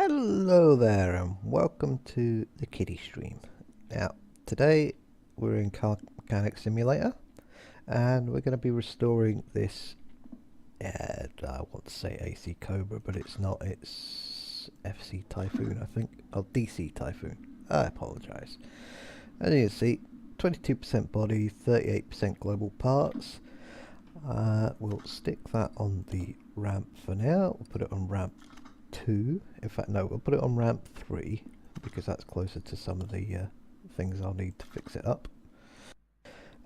Hello there and welcome to the kiddie stream. Now today we're in Car Mechanic Simulator and we're going to be restoring this, I want to say AC Cobra but it's not, it's FC Typhoon I think, or DC Typhoon, I apologise. As you can see, 22% body, 38% global parts. We'll stick that on the ramp for now, we'll put it on ramp 2. In fact, no, we'll put it on ramp 3 because that's closer to some of the things I'll need to fix it up.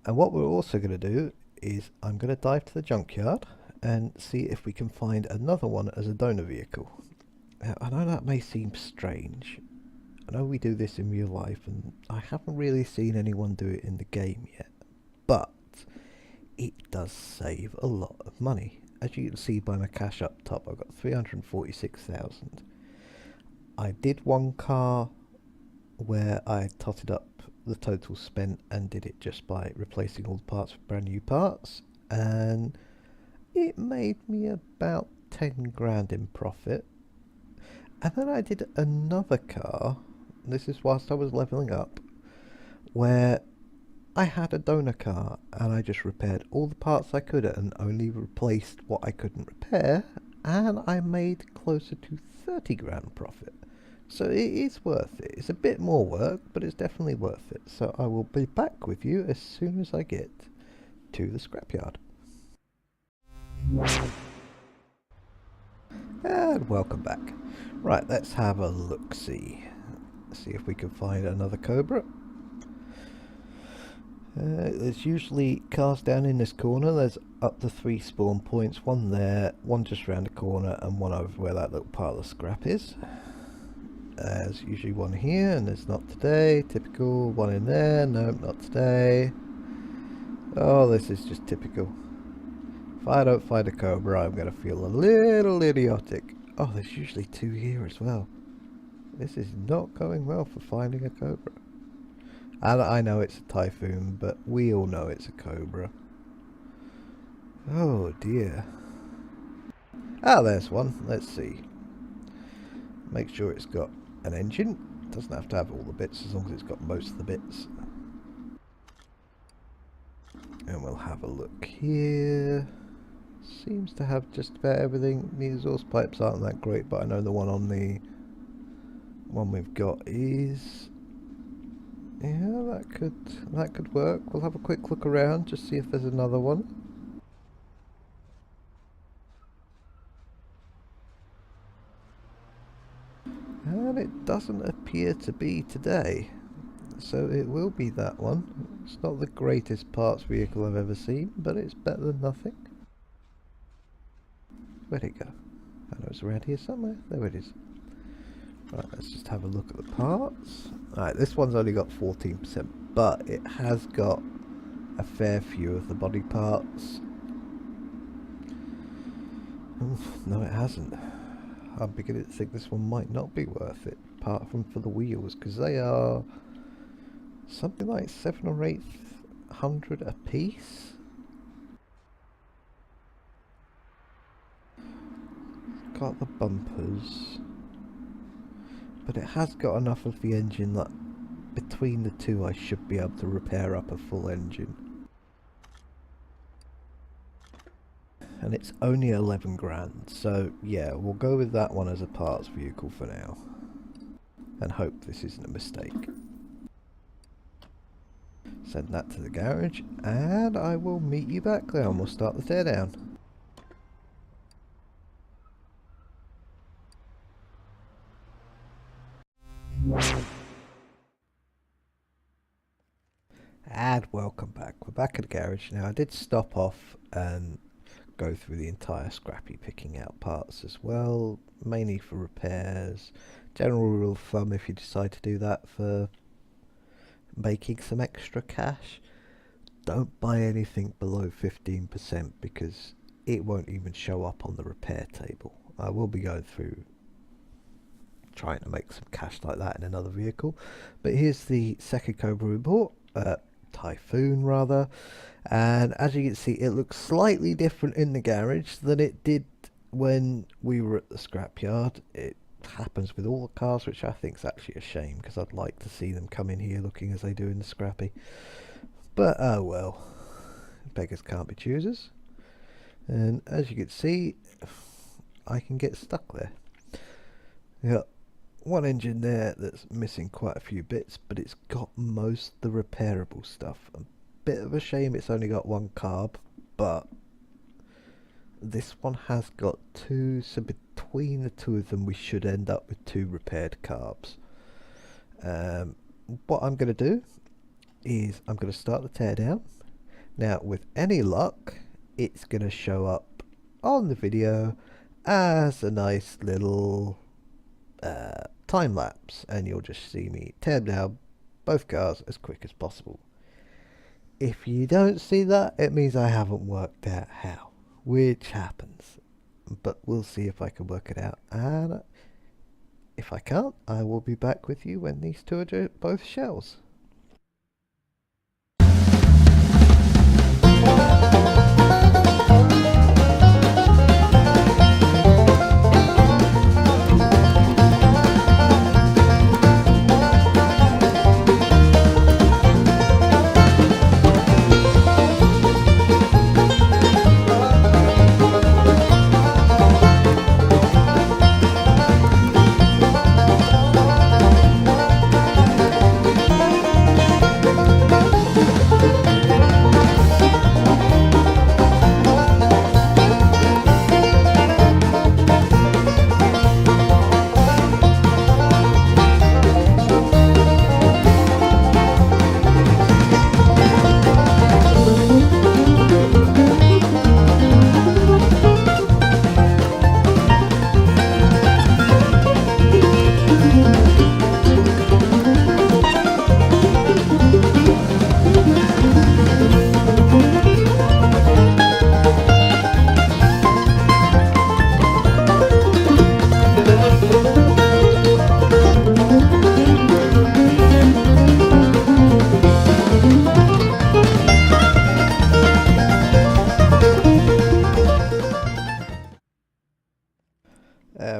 And what we're also going to do is I'm going to dive to the junkyard and see if we can find another one as a donor vehicle. Now, I know that may seem strange. I know we do this in real life and I haven't really seen anyone do it in the game yet, but it does save a lot of money. As you can see by my cash up top, I've got 346,000. I did one car where I totted up the total spent and did it just by replacing all the parts with brand new parts, and it made me about 10 grand in profit. And then I did another car, this is whilst I was leveling up, where I had a donor car and I just repaired all the parts I could and only replaced what I couldn't repair, and I made closer to 30 grand profit. So it is worth it. It's a bit more work, but it's definitely worth it. So I will be back with you as soon as I get to the scrapyard. And welcome back. Right, let's have a look-see. See if we can find another Cobra. There's usually cars down in this corner. There's up to 3 spawn points, one there, one just around the corner and one over where that little pile of scrap is. There's usually one here and there's not today, typical. One in there, nope, not today. Oh, this is just typical. If I don't find a Cobra, I'm going to feel a little idiotic. Oh, there's usually 2 here as well. This is not going well for finding a Cobra. And I know it's a Typhoon, but we all know it's a Cobra. Oh dear. Ah, there's one. Let's see. Make sure it's got an engine. Doesn't have to have all the bits as long as it's got most of the bits. And we'll have a look here. Seems to have just about everything. The exhaust pipes aren't that great, but I know the one on the one we've got is... yeah, that could work. We'll have a quick look around, just see if there's another one. And it doesn't appear to be today. So it will be that one. It's not the greatest parts vehicle I've ever seen, but it's better than nothing. Where'd it go? I know it's around here somewhere. There it is. Right, let's just have a look at the parts. Alright, this one's only got 14%, but it has got a fair few of the body parts. No, it hasn't. I'm beginning to think this one might not be worth it, apart from for the wheels, because they are something like 700 or 800 a piece. Got the bumpers. But it has got enough of the engine that between the two I should be able to repair up a full engine. And it's only 11 grand, so yeah, we'll go with that one as a parts vehicle for now. And hope this isn't a mistake. Send that to the garage, and I will meet you back there and we'll start the teardown. And welcome back. We're back at the garage now. I did stop off and go through the entire scrappy, picking out parts as well, mainly for repairs. General rule of thumb, if you decide to do that for making some extra cash, don't buy anything below 15% because it won't even show up on the repair table. I will be going through trying to make some cash like that in another vehicle, but here's the second Cobra we bought, Typhoon rather, and as you can see it looks slightly different in the garage than it did when we were at the scrapyard. It happens with all the cars, which I think is actually a shame because I'd like to see them come in here looking as they do in the Scrappy. But oh well, beggars can't be choosers. And as you can see, I can get stuck there. Yeah, one engine there that's missing quite a few bits, but it's got most of the repairable stuff. A bit of a shame it's only got one carb, but this one has got two, so between the two of them we should end up with two repaired carbs. What I'm going to do is I'm going to start the teardown. Now with any luck it's going to show up on the video as a nice little time lapse, and you'll just see me tear down both cars as quick as possible. If you don't see that, it means I haven't worked out how, which happens, but we'll see if I can work it out, and if I can't, I will be back with you when these two are both shells.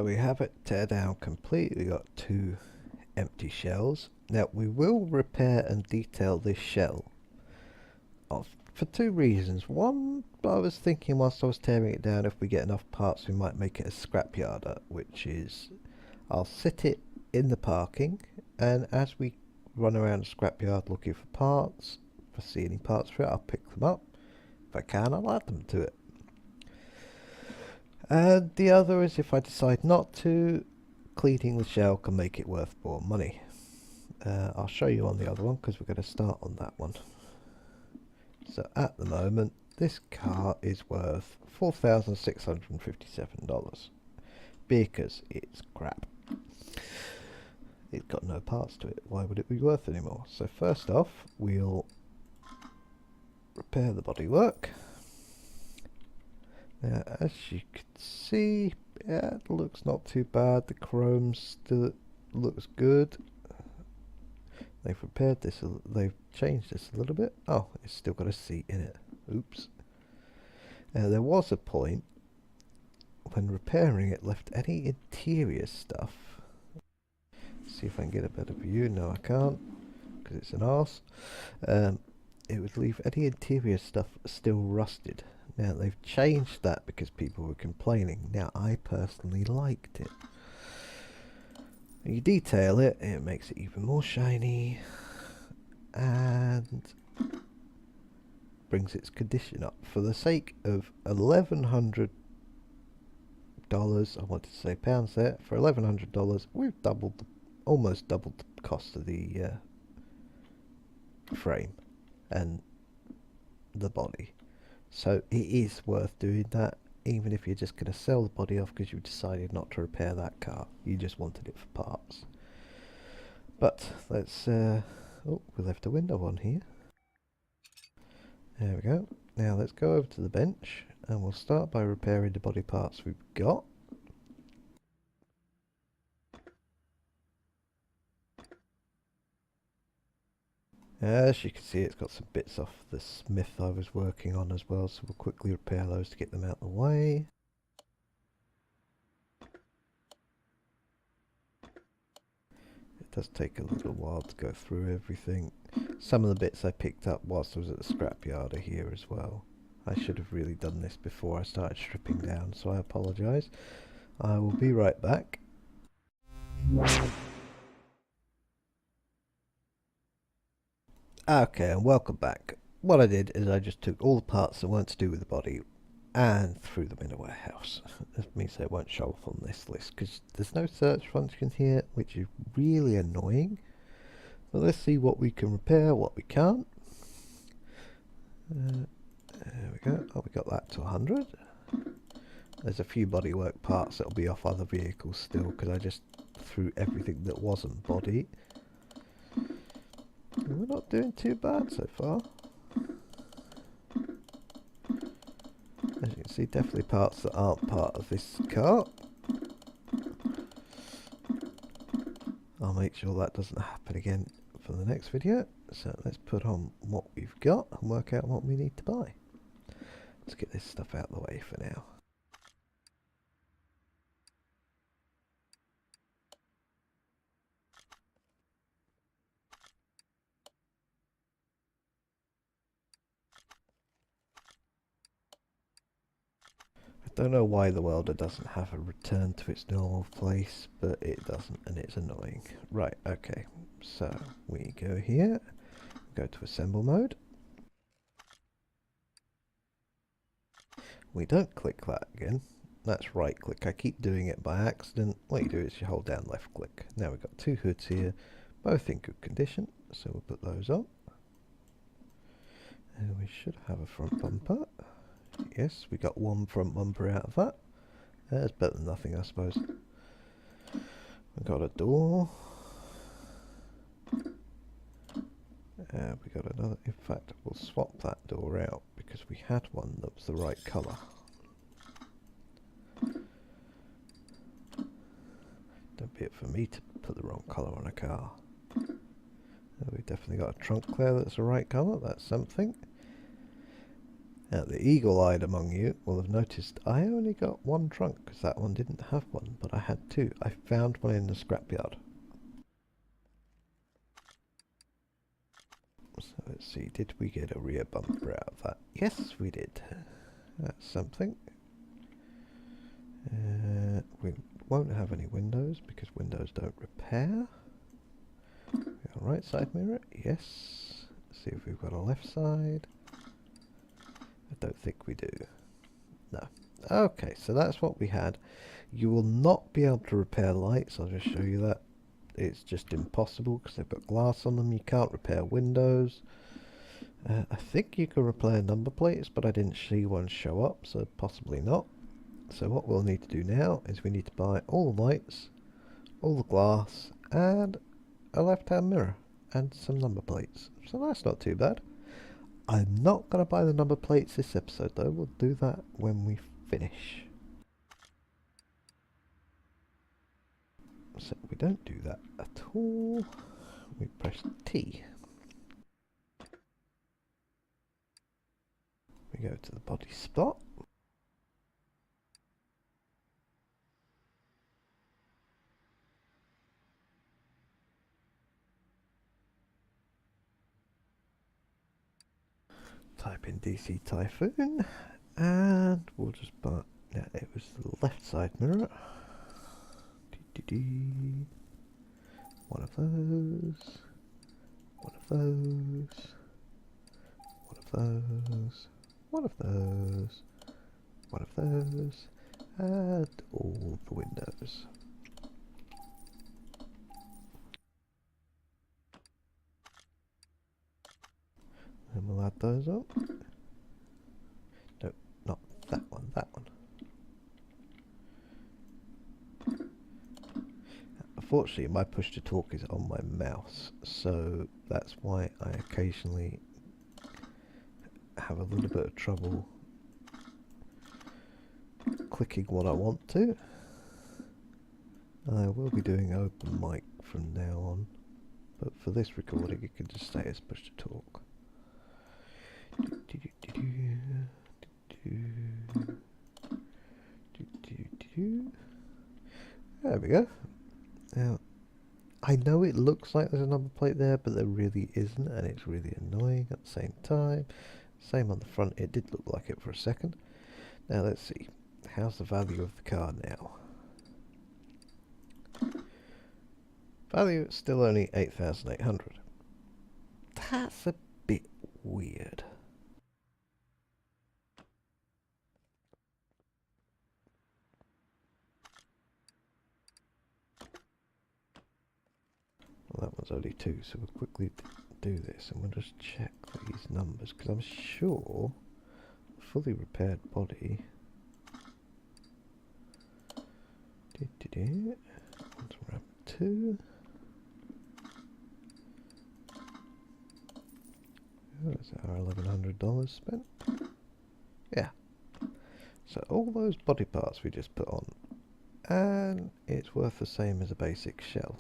We have it tear down complete. We got two empty shells. Now we will repair and detail this shell for two reasons. One, I was thinking whilst I was tearing it down, if we get enough parts we might make it a scrapyard, which is I'll sit it in the parking, and as we run around the scrapyard looking for parts, if I see any parts for it I'll pick them up. If I can, I'll add them to it. And the other is if I decide not to, cleaning the shell can make it worth more money. I'll show you on the other one because we're going to start on that one. So at the moment this car is worth $4,657 because it's crap. It's got no parts to it. Why would it be worth any more? So first off we'll repair the bodywork. Now, as you can see, yeah, it looks not too bad. The chrome still looks good. They've repaired this, they've changed this a little bit. Oh, it's still got a seat in it. Oops. There was a point when repairing it left any interior stuff. See if I can get a better view. No, I can't because it's an arse. It would leave any interior stuff still rusted. Now they've changed that because people were complaining. Now I personally liked it. You detail it, it makes it even more shiny and brings its condition up. For the sake of $1,100, I wanted to say pounds there, for $1,100 we've doubled, almost doubled the cost of the frame and the body. So it is worth doing that, even if you're just going to sell the body off because you've decided not to repair that car. You just wanted it for parts. But let's, oh, we left a window on here. There we go. Now let's go over to the bench and we'll start by repairing the body parts we've got. As you can see, it's got some bits off the smith I was working on as well, so we'll quickly repair those to get them out of the way. does take a little while to go through everything. Some of the bits I picked up whilst I was at the scrapyard are here as well. I should have really done this before I started stripping down, so I apologise. I will be right back. Okay, and welcome back. What I did is I just took all the parts that weren't to do with the body and threw them in a warehouse. That means they won't show up on this list because there's no search function here, which is really annoying. But let's see what we can repair, what we can't. There we go. Oh, we got that to 100. There's a few bodywork parts that'll be off other vehicles still because I just threw everything that wasn't body. And we're not doing too bad so far. As you can see, definitely parts that aren't part of this car. I'll make sure that doesn't happen again for the next video. So let's put on what we've got and work out what we need to buy. Let's get this stuff out of the way for now. I don't know why the welder doesn't have a return to its normal place, but it doesn't, and it's annoying. Right, okay, so we go here, go to assemble mode. We don't click that again. That's right click. I keep doing it by accident. What you do is you hold down left click. Now we've got two hoods here, both in good condition, so we'll put those on. And we should have a front bumper. Yes, we got one front bumper out of that. That's better than nothing, I suppose. We've got a door. We got another. In fact, we'll swap that door out because we had one that was the right colour. Don't be it for me to put the wrong colour on a car. We've definitely got a trunk there that's the right colour. That's something. Now, the eagle-eyed among you will have noticed I only got one trunk because that one didn't have one, but I had two. I found one in the scrapyard. So let's see, did we get a rear bumper out of that? Yes, we did. That's something. We won't have any windows because windows don't repair. We got a right side mirror, yes. Let's see if we've got a left side. I don't think we do. No. Okay, so that's what we had. You will not be able to repair lights. I'll just show you that. It's just impossible because they've got glass on them. You can't repair windows. I think you can repair number plates, but I didn't see one show up, so possibly not. So what we'll need to do now is we need to buy all the lights, all the glass, and a left-hand mirror, and some number plates. So that's not too bad. I'm not going to buy the number plates this episode though, we'll do that when we finish. So we don't do that at all, we press T. We go to the body spot. Type in DC Typhoon, and we'll just buy, yeah, it was the left side mirror. One of those, one of those, one of those, one of those, one of those, and all the windows. And we'll add those up. No, not that one, that one. Unfortunately, my push to talk is on my mouse, so that's why I occasionally have a little bit of trouble clicking what I want to. I will be doing open mic from now on, but for this recording it can just stay as push to talk. There we go. Now, I know it looks like there's a number plate there, but there really isn't, and it's really annoying at the same time. Same on the front, it did look like it for a second. Now let's see, how's the value of the car now? Value is still only 8,800. That's a bit weird. Well, that one's only 2, so we'll quickly do this and we'll just check these numbers, because I'm sure fully repaired body. One's ramp 2. That's our $1,100 spent. Yeah. So all those body parts we just put on, and it's worth the same as a basic shell.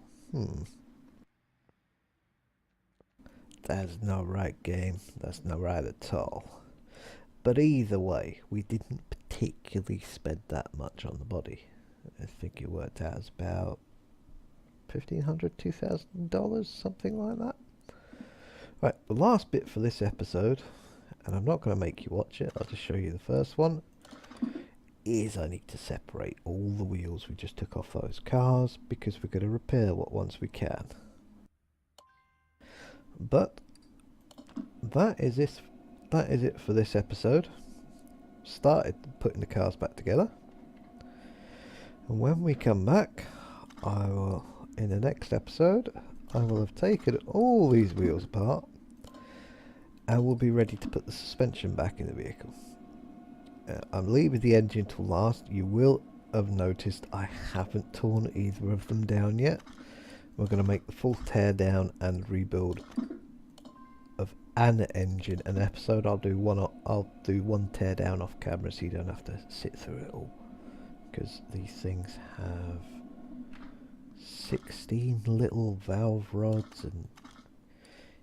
That's not right, game. That's not right at all. But either way, we didn't particularly spend that much on the body. I think it worked out as about $1,500, $2,000, something like that. Right, the last bit for this episode, and I'm not going to make you watch it, I'll just show you the first one, is I need to separate all the wheels we just took off those cars, because we're going to repair what ones we can. But that is it for this episode. Started putting the cars back together, and when we come back, I will, in the next episode, I will have taken all these wheels apart and will be ready to put the suspension back in the vehicle. I'm leaving the engine till last. You will have noticed I haven't torn either of them down yet. We're going to make the full tear down and rebuild of an engine an episode. I'll do one tear down off camera so you don't have to sit through it all, because these things have 16 little valve rods, and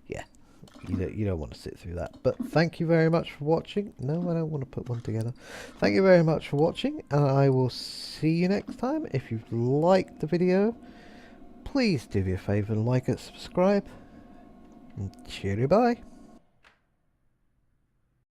yeah, you don't want to sit through that. But thank you very much for watching. No, I don't want to put one together. Thank you very much for watching, and I will see you next time. If you've liked the video, please do me a favour and like and subscribe. And cheerio, bye.